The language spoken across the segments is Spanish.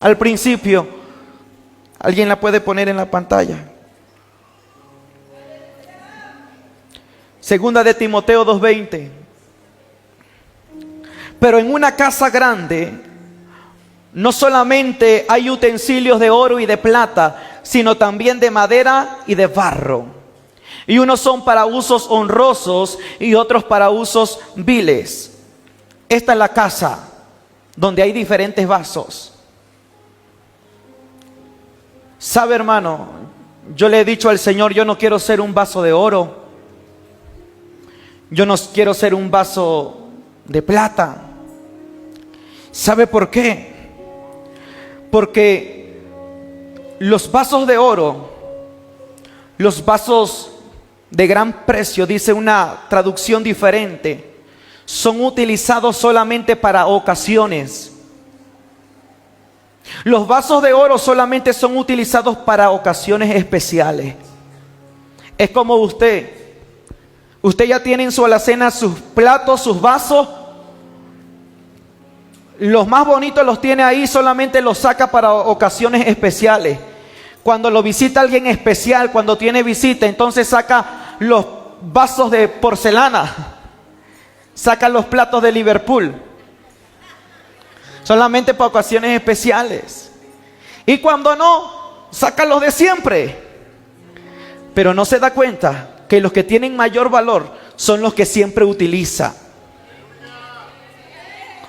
al principio. ¿Alguien la puede poner en la pantalla? Segunda de Timoteo 2:20. Pero en una casa grande no solamente hay utensilios de oro y de plata, sino también de madera y de barro. Y unos son para usos honrosos y otros para usos viles. Esta es la casa donde hay diferentes vasos. ¿Sabe, hermano? Yo le he dicho al Señor, yo no quiero ser un vaso de oro. Yo no quiero ser un vaso de plata. ¿Sabe por qué? Porque los vasos de oro, los vasos de gran precio, dice una traducción diferente, son utilizados solamente para ocasiones. Los vasos de oro solamente son utilizados para ocasiones especiales. Es como usted ya tiene en su alacena sus platos, sus vasos. Los más bonitos los tiene ahí, solamente los saca para ocasiones especiales. Cuando lo visita alguien especial, cuando tiene visita, entonces saca los vasos de porcelana, saca los platos de Liverpool, solamente para ocasiones especiales. Y cuando no, saca los de siempre. Pero no se da cuenta que los que tienen mayor valor son los que siempre utiliza.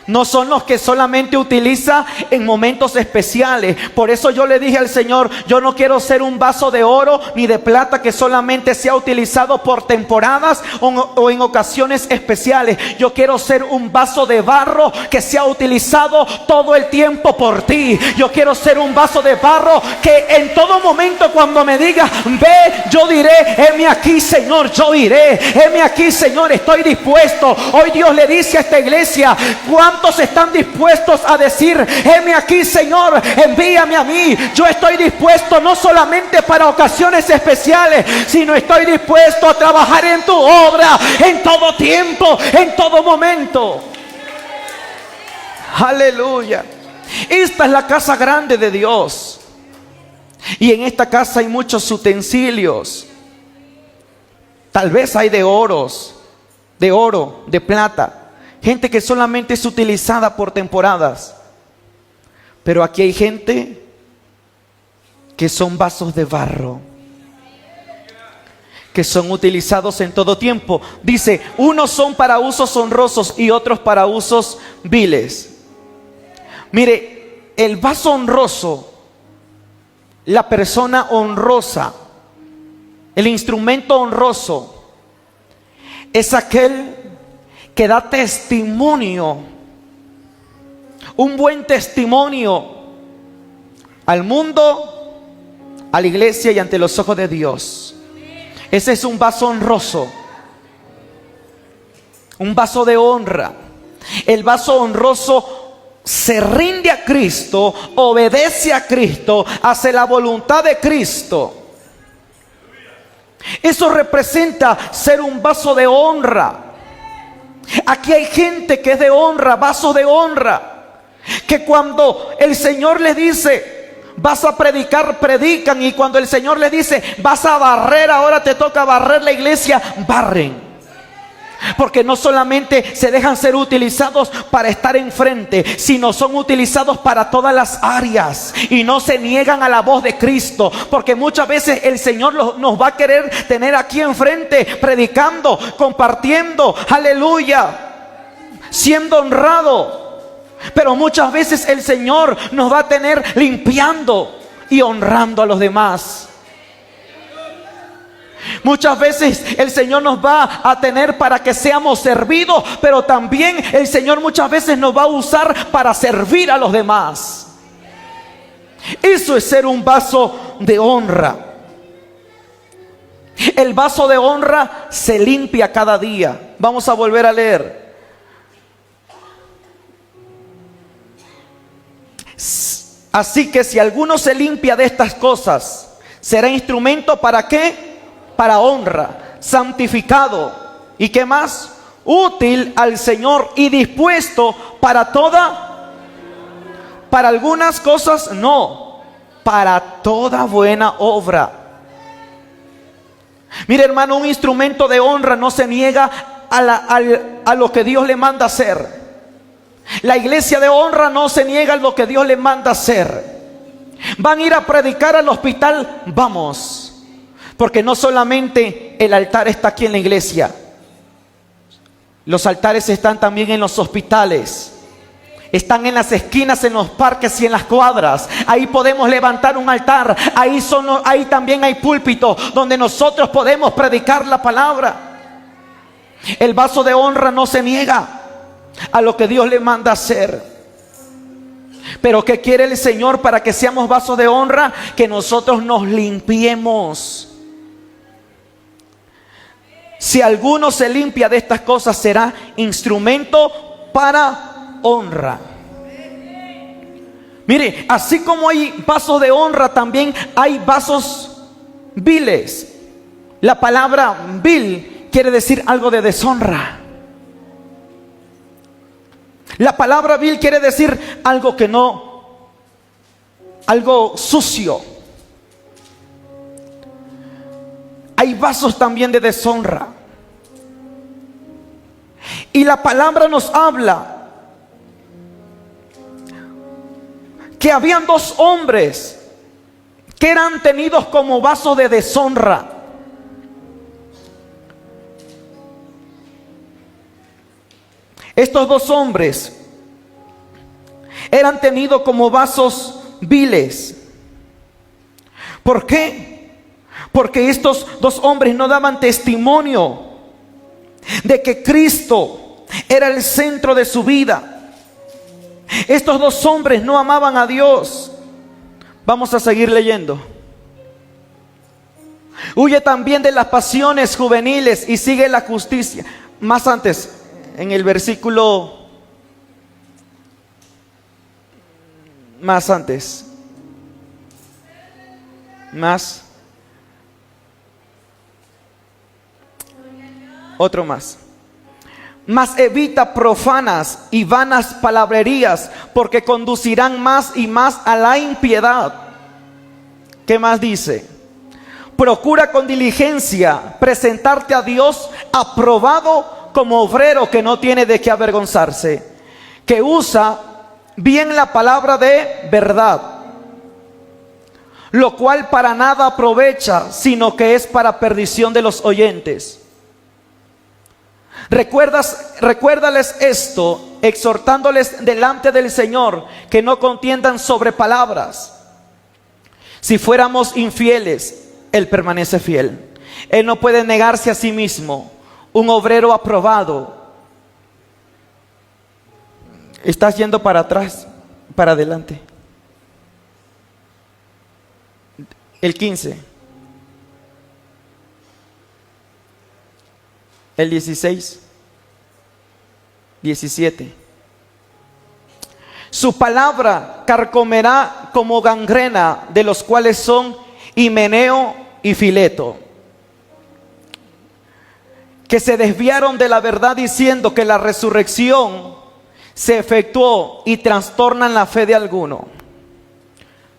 No son los que solamente utiliza en momentos especiales. Por eso yo le dije al Señor, yo no quiero ser un vaso de oro ni de plata que solamente sea utilizado por temporadas o en ocasiones especiales. Yo quiero ser un vaso de barro que sea utilizado todo el tiempo por ti. Yo quiero ser un vaso de barro que en todo momento cuando me diga, ve, yo diré, heme aquí, Señor, yo iré. Heme aquí, Señor, estoy dispuesto. Hoy Dios le dice a esta iglesia, ¿cuántos están dispuestos a decir, heme aquí, Señor, envíame a mí? Yo estoy dispuesto no solamente para ocasiones especiales, sino estoy dispuesto a trabajar en tu obra en todo tiempo, en todo momento. Aleluya. Esta es la casa grande de Dios. Y en esta casa hay muchos utensilios. Tal vez hay de oro, de plata. Gente que solamente es utilizada por temporadas. Pero aquí hay gente que son vasos de barro, que son utilizados en todo tiempo. Dice, unos son para usos honrosos y otros para usos viles. Mire, el vaso honroso, la persona honrosa, el instrumento honroso, es aquel que da testimonio, un buen testimonio al mundo, a la iglesia y ante los ojos de Dios. Ese es un vaso honroso, un vaso de honra. El vaso honroso se rinde a Cristo, obedece a Cristo, hace la voluntad de Cristo. Eso representa ser un vaso de honra. Aquí hay gente que es de honra, vasos de honra, que cuando el Señor les dice, vas a predicar, predican. Y cuando el Señor les dice, vas a barrer, ahora te toca barrer la iglesia, barren. Porque no solamente se dejan ser utilizados para estar enfrente, sino son utilizados para todas las áreas. Y no se niegan a la voz de Cristo. Porque muchas veces el Señor nos va a querer tener aquí enfrente, predicando, compartiendo, aleluya, siendo honrado. Pero muchas veces el Señor nos va a tener limpiando y honrando a los demás. Muchas veces el Señor nos va a tener para que seamos servidos, pero también el Señor muchas veces nos va a usar para servir a los demás. Eso es ser un vaso de honra. El vaso de honra se limpia cada día. Vamos a volver a leer. Así que si alguno se limpia de estas cosas, será instrumento ¿para qué? Para honra, santificado. ¿Y qué más? Útil al Señor y dispuesto para toda Para algunas cosas no, para toda buena obra. Mire, hermano, un instrumento de honra no se niega a lo que Dios le manda hacer. La iglesia de honra no se niega a lo que Dios le manda hacer. Van a ir a predicar al hospital, vamos. Porque no solamente el altar está aquí en la iglesia. Los altares están también en los hospitales. Están en las esquinas, en los parques y en las cuadras. Ahí podemos levantar un altar. Ahí también hay púlpito donde nosotros podemos predicar la palabra. El vaso de honra no se niega a lo que Dios le manda hacer. Pero ¿qué quiere el Señor para que seamos vasos de honra? Que nosotros nos limpiemos. Si alguno se limpia de estas cosas, será instrumento para honra. Mire, así como hay vasos de honra, también hay vasos viles. La palabra vil quiere decir algo de deshonra. La palabra vil quiere decir algo que no, algo sucio. Hay vasos también de deshonra. Y la palabra nos habla que habían dos hombres que eran tenidos como vasos de deshonra. Estos dos hombres eran tenidos como vasos viles. ¿Por qué? Porque estos dos hombres no daban testimonio de que Cristo era el centro de su vida. Estos dos hombres no amaban a Dios. Vamos a seguir leyendo. Huye también de las pasiones juveniles y sigue la justicia. Más antes, en el versículo más antes, otro más. Mas evita profanas y vanas palabrerías, porque conducirán más y más a la impiedad. ¿Qué más dice? Procura con diligencia presentarte a Dios aprobado como obrero que no tiene de qué avergonzarse, que usa bien la palabra de verdad, lo cual para nada aprovecha, sino que es para perdición de los oyentes. Recuérdales esto, exhortándoles delante del Señor, que no contiendan sobre palabras. Si fuéramos infieles, Él permanece fiel. Él no puede negarse a sí mismo. Un obrero aprobado. Estás yendo para atrás, para adelante. El 15. El 16, 17. Su palabra carcomerá como gangrena, de los cuales son Himeneo y Fileto, que se desviaron de la verdad diciendo que la resurrección se efectuó y trastornan la fe de alguno.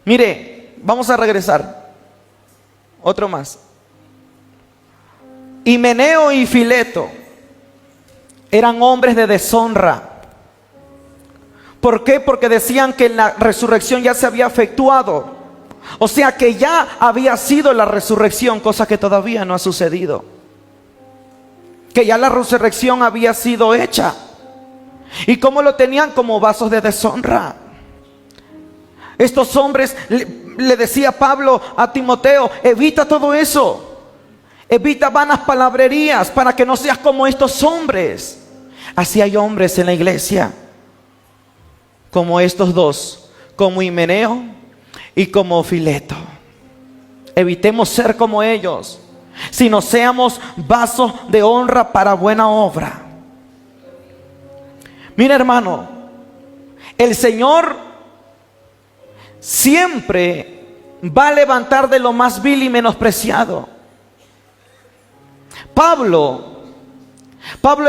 Mire, vamos a regresar. Otro más. Himeneo y Fileto eran hombres de deshonra. ¿Por qué? Porque decían que la resurrección ya se había efectuado. O sea que ya había sido la resurrección, cosa que todavía no ha sucedido. Que ya la resurrección había sido hecha. ¿Y cómo lo tenían? Como vasos de deshonra. Estos hombres, le decía Pablo a Timoteo, evita todo eso. Evita vanas palabrerías para que no seas como estos hombres. Así hay hombres en la iglesia, como estos dos, como Himeneo y como Fileto. Evitemos ser como ellos, sino seamos vasos de honra para buena obra. Mira, hermano, el Señor siempre va a levantar de lo más vil y menospreciado. Pablo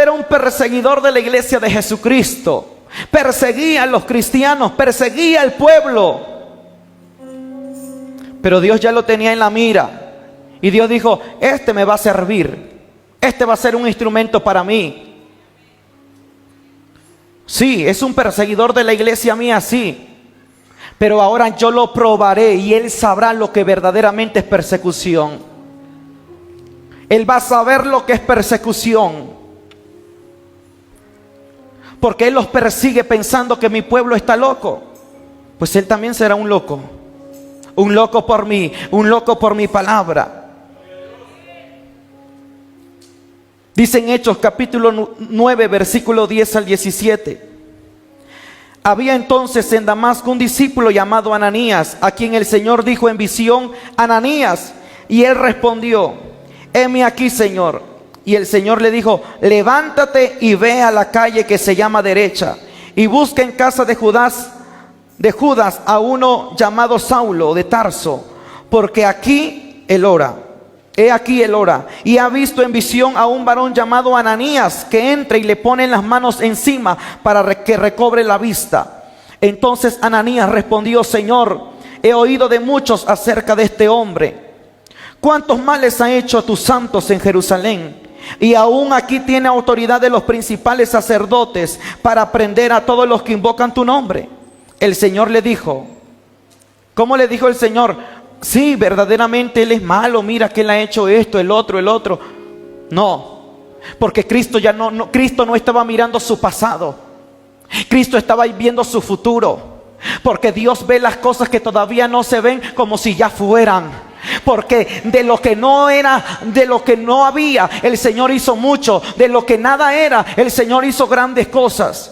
era un perseguidor de la iglesia de Jesucristo. perseguía a los cristianos, perseguía al pueblo. Pero Dios ya lo tenía en la mira. Y Dios dijo, este me va a servir. Este va a ser un instrumento para mí. Sí, es un perseguidor de la iglesia mía, sí. Pero ahora yo lo probaré y él sabrá lo que verdaderamente es persecución. Él va a saber lo que es persecución. Porque él los persigue pensando que mi pueblo está loco. Pues él también será un loco. Un loco por mí, un loco por mi palabra. Dice en Hechos capítulo 9, versículo 10 al 17. Había entonces en Damasco un discípulo llamado Ananías, a quien el Señor dijo en visión, Ananías. Y él respondió, heme aquí, Señor. Y el Señor le dijo, levántate y ve a la calle que se llama Derecha, y busca en casa de Judas a uno llamado Saulo de Tarso, porque aquí él ora. He aquí él ora, y ha visto en visión a un varón llamado Ananías, que entra y le pone las manos encima para que recobre la vista. Entonces Ananías respondió, Señor, he oído de muchos acerca de este hombre, cuántos males ha hecho a tus santos en Jerusalén, y aún aquí tiene autoridad de los principales sacerdotes para prender a todos los que invocan tu nombre. El Señor le dijo, ¿cómo le dijo el Señor? Sí, verdaderamente él es malo, mira que él ha hecho esto, el otro. No, porque Cristo Cristo no estaba mirando su pasado. Cristo estaba viendo su futuro. Porque Dios ve las cosas que todavía no se ven como si ya fueran. Porque de lo que no era, de lo que no había, el Señor hizo mucho. De lo que nada era, el Señor hizo grandes cosas.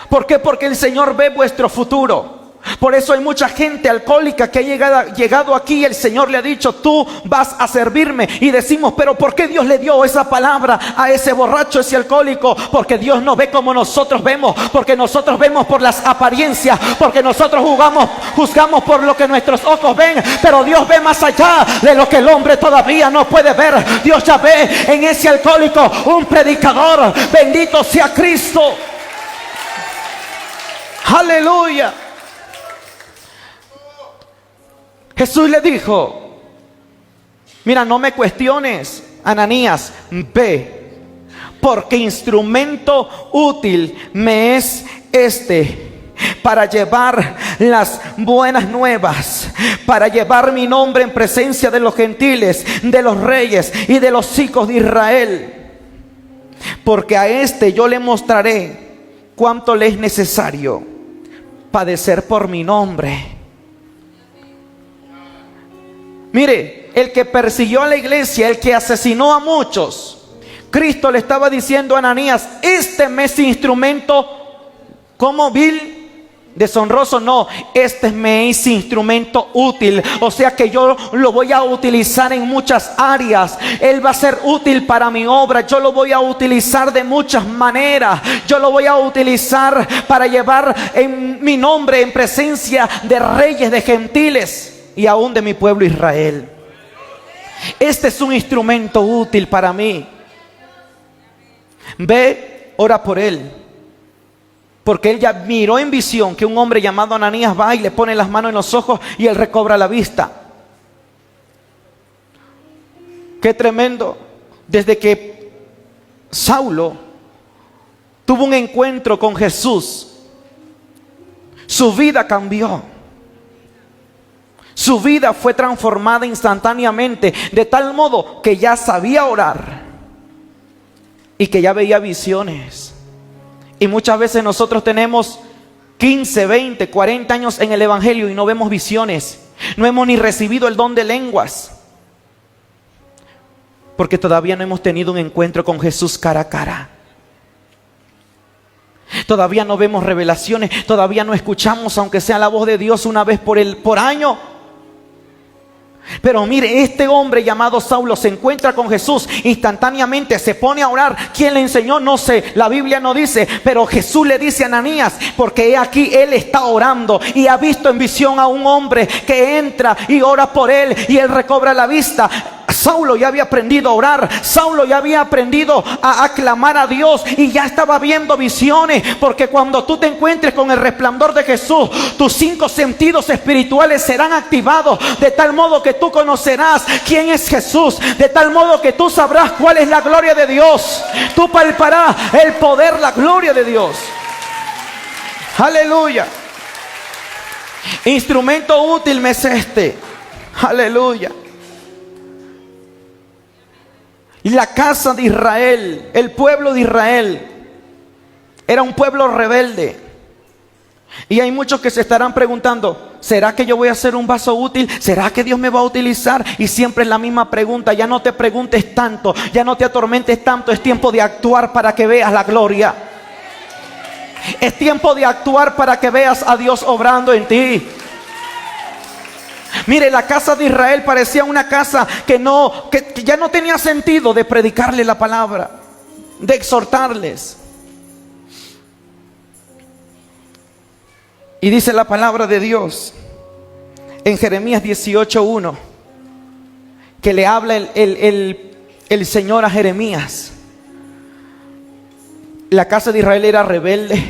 ¿Por qué? Porque el Señor ve vuestro futuro. Por eso hay mucha gente alcohólica que ha llegado aquí y el Señor le ha dicho, tú vas a servirme. Y decimos, pero ¿por qué Dios le dio esa palabra a ese borracho, ese alcohólico? Porque Dios no ve como nosotros vemos. Porque nosotros vemos por las apariencias. Porque nosotros juzgamos por lo que nuestros ojos ven. Pero Dios ve más allá de lo que el hombre todavía no puede ver. Dios ya ve en ese alcohólico un predicador. Bendito sea Cristo. Aleluya. Jesús le dijo, mira, no me cuestiones, Ananías, ve, porque instrumento útil me es para llevar las buenas nuevas, para llevar mi nombre en presencia de los gentiles, de los reyes y de los hijos de Israel. Porque a yo le mostraré cuánto le es necesario padecer por mi nombre. Mire, el que persiguió a la iglesia, el que asesinó a muchos, Cristo le estaba diciendo a Ananías, me es instrumento, ¿cómo vil? Deshonroso, no, me es instrumento útil. O sea que yo lo voy a utilizar en muchas áreas. Él va a ser útil para mi obra. Yo lo voy a utilizar de muchas maneras. Yo lo voy a utilizar para llevar en mi nombre en presencia de reyes, de gentiles y aún de mi pueblo Israel. Este es un instrumento útil para mí. Ve, ora por él. Porque él ya miró en visión que un hombre llamado Ananías va y le pone las manos en los ojos y él recobra la vista. Qué tremendo. Desde que Saulo tuvo un encuentro con Jesús, su vida cambió. Su vida fue transformada instantáneamente, de tal modo que ya sabía orar y que ya veía visiones. Y muchas veces nosotros tenemos 15, 20, 40 años en el evangelio y no vemos visiones. No hemos ni recibido el don de lenguas, porque todavía no hemos tenido un encuentro con Jesús cara a cara. Todavía no vemos revelaciones, todavía no escuchamos, aunque sea la voz de Dios una vez por año. Pero mire, este hombre llamado Saulo se encuentra con Jesús, instantáneamente se pone a orar. ¿Quién le enseñó? No sé, la Biblia no dice, pero Jesús le dice a Ananías, porque he aquí él está orando y ha visto en visión a un hombre que entra y ora por él y él recobra la vista. Saulo ya había aprendido a orar. Saulo ya había aprendido a clamar a Dios y ya estaba viendo visiones. Porque cuando tú te encuentres con el resplandor de Jesús, tus 5 sentidos espirituales serán activados, de tal modo que tú conocerás quién es Jesús, de tal modo que tú sabrás cuál es la gloria de Dios. Tú palparás el poder, la gloria de Dios. Aleluya. Instrumento útil me es este. Aleluya. La casa de Israel, el pueblo de Israel, era un pueblo rebelde. Y hay muchos que se estarán preguntando: ¿será que yo voy a ser un vaso útil? ¿Será que Dios me va a utilizar? Y siempre es la misma pregunta. Ya no te preguntes tanto, ya no te atormentes tanto. Es tiempo de actuar para que veas la gloria. Es tiempo de actuar para que veas a Dios obrando en ti. Mire, la casa de Israel parecía una casa que ya no tenía sentido de predicarle la palabra, de exhortarles. Y dice la palabra de Dios en Jeremías 18:1, que le habla el Señor a Jeremías. La casa de Israel era rebelde.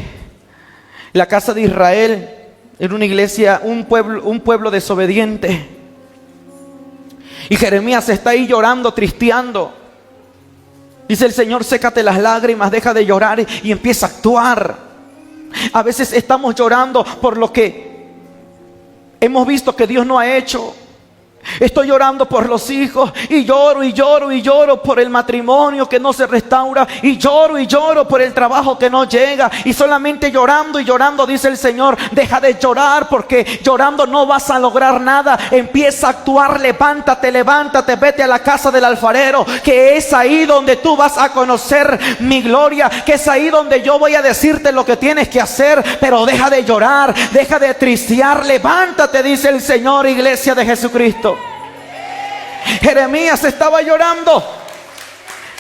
La casa de Israel era una iglesia, un pueblo desobediente. Y Jeremías está ahí llorando, tristeando. Dice el Señor: sécate las lágrimas, deja de llorar y empieza a actuar. A veces estamos llorando por lo que hemos visto que Dios no ha hecho. Estoy llorando por los hijos y lloro y lloro y lloro por el matrimonio que no se restaura, y lloro por el trabajo que no llega, y solamente llorando y llorando. Dice el Señor: deja de llorar, porque llorando no vas a lograr nada. Empieza a actuar, levántate, vete a la casa del alfarero, que es ahí donde tú vas a conocer mi gloria, que es ahí donde yo voy a decirte lo que tienes que hacer. Pero deja de llorar, deja de tristear, levántate, dice el Señor, iglesia de Jesucristo. Jeremías estaba llorando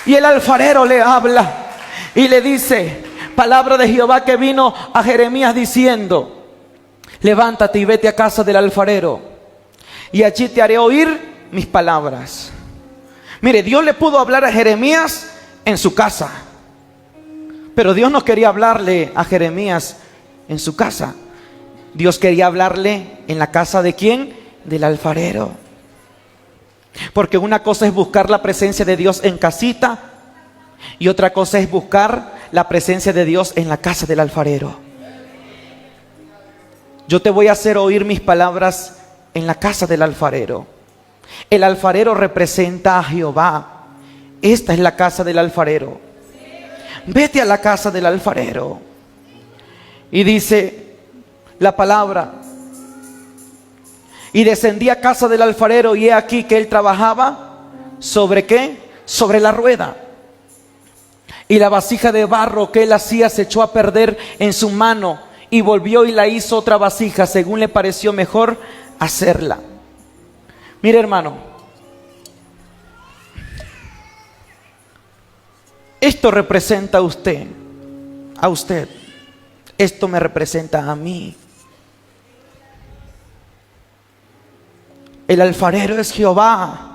y el alfarero le habla y le dice: palabra de Jehová que vino a Jeremías diciendo: levántate y vete a casa del alfarero, y allí te haré oír mis palabras. Mire, Dios le pudo hablar a Jeremías en su casa, pero Dios no quería hablarle a Jeremías en su casa. Dios quería hablarle en la casa ¿de quién? Del alfarero. Porque una cosa es buscar la presencia de Dios en casita, y otra cosa es buscar la presencia de Dios en la casa del alfarero. Yo te voy a hacer oír mis palabras en la casa del alfarero. El alfarero representa a Jehová. Esta es la casa del alfarero. Vete a la casa del alfarero. Y dice la palabra: y descendí a casa del alfarero, y he aquí que él trabajaba ¿sobre qué? Sobre la rueda. Y la vasija de barro que él hacía se echó a perder en su mano, y volvió y la hizo otra vasija según le pareció mejor hacerla. Mire, hermano, esto representa a usted, esto me representa a mí. El alfarero es Jehová.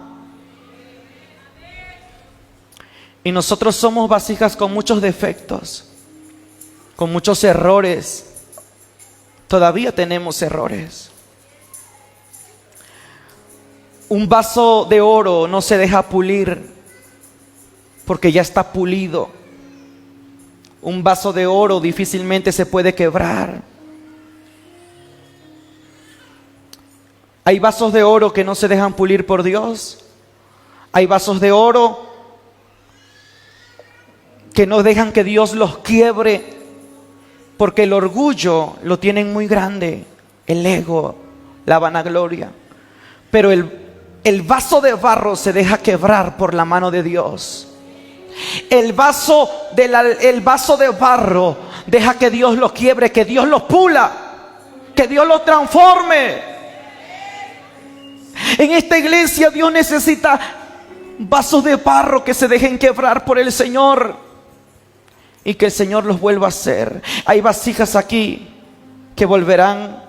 Y nosotros somos vasijas con muchos defectos, con muchos errores. Todavía tenemos errores. Un vaso de oro no se deja pulir porque ya está pulido. Un vaso de oro difícilmente se puede quebrar. Hay vasos de oro que no se dejan pulir por Dios. Hay vasos de oro que no dejan que Dios los quiebre, porque el orgullo lo tienen muy grande, el ego, la vanagloria. Pero el vaso de barro se deja quebrar por la mano de Dios. El vaso de barro deja que Dios lo quiebre, que Dios lo pula, que Dios lo transforme. En esta iglesia Dios necesita vasos de barro que se dejen quebrar por el Señor y que el Señor los vuelva a hacer. Hay vasijas aquí que volverán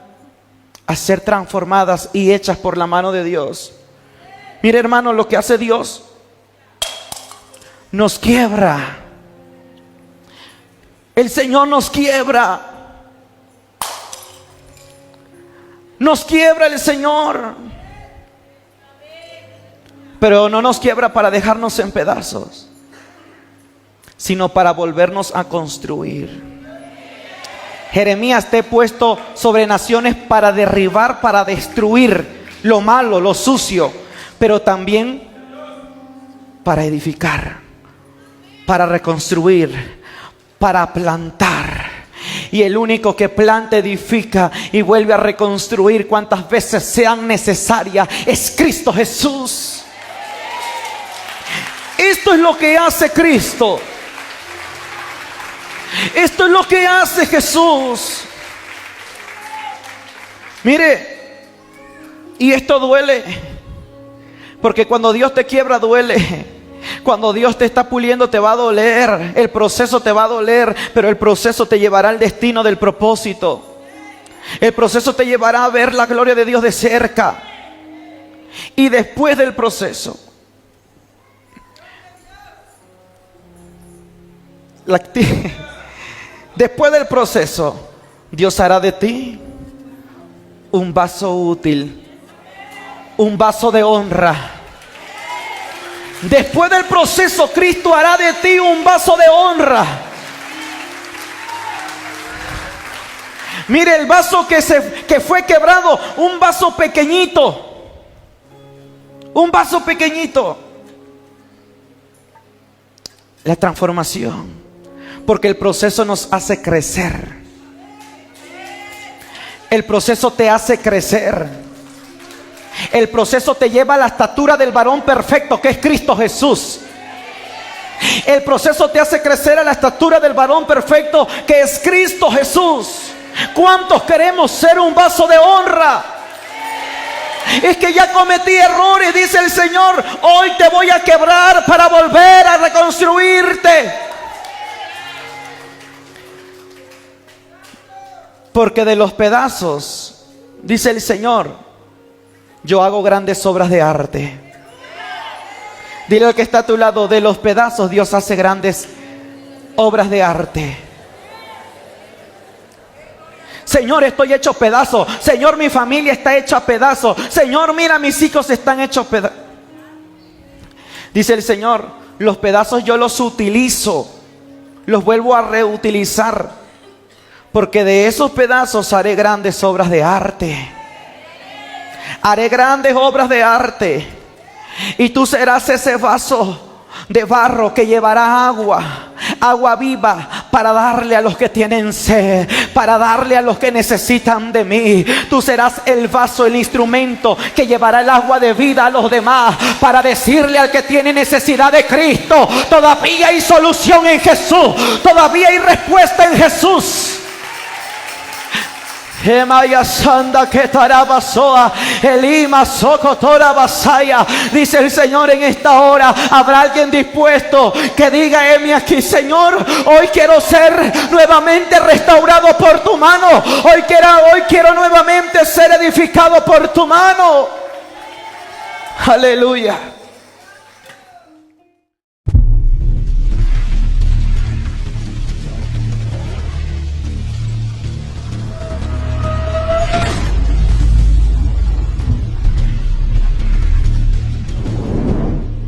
a ser transformadas y hechas por la mano de Dios. Mire, hermano, lo que hace Dios nos quiebra. El Señor nos quiebra. Nos quiebra el Señor. Pero no nos quiebra para dejarnos en pedazos, sino para volvernos a construir. Jeremías te he puesto sobre naciones para derribar, para destruir lo malo, lo sucio, pero también para edificar, para reconstruir, para plantar. Y el único que planta, edifica y vuelve a reconstruir cuantas veces sean necesarias es Cristo Jesús. Esto es lo que hace Cristo. Esto es lo que hace Jesús. Mire, y esto duele, porque cuando Dios te quiebra duele. Cuando Dios te está puliendo te va a doler. El proceso te va a doler, pero el proceso te llevará al destino del propósito. El proceso te llevará a ver la gloria de Dios de cerca. Y después del proceso, después del proceso, Dios hará de ti un vaso útil, un vaso de honra. Después del proceso, Cristo hará de ti un vaso de honra. Mire, el vaso que fue quebrado, un vaso pequeñito. Un vaso pequeñito. La transformación. Porque el proceso nos hace crecer. El proceso te hace crecer. El proceso te lleva a la estatura del varón perfecto, que es Cristo Jesús. El proceso te hace crecer a la estatura del varón perfecto, que es Cristo Jesús. ¿Cuántos queremos ser un vaso de honra? Es que ya cometí errores, dice el Señor. Hoy te voy a quebrar para volver a reconstruirte. Porque de los pedazos, dice el Señor, yo hago grandes obras de arte. Dile al que está a tu lado, de los pedazos Dios hace grandes obras de arte. Señor, estoy hecho pedazos. Señor, mi familia está hecha pedazos. Señor, mira, mis hijos están hechos pedazos. Dice el Señor, los pedazos yo los utilizo, los vuelvo a reutilizar, porque de esos pedazos haré grandes obras de arte. Haré grandes obras de arte. Y tú serás ese vaso de barro que llevará agua viva para darle a los que tienen sed, para darle a los que necesitan de mí. Tú serás el vaso, el instrumento que llevará el agua de vida a los demás, para decirle al que tiene necesidad de Cristo, todavía hay solución en Jesús, todavía hay respuesta en Jesús. Dice el Señor en esta hora, habrá alguien dispuesto que diga: heme aquí, Señor, hoy quiero ser nuevamente restaurado por tu mano, hoy quiero nuevamente ser edificado por tu mano. Aleluya.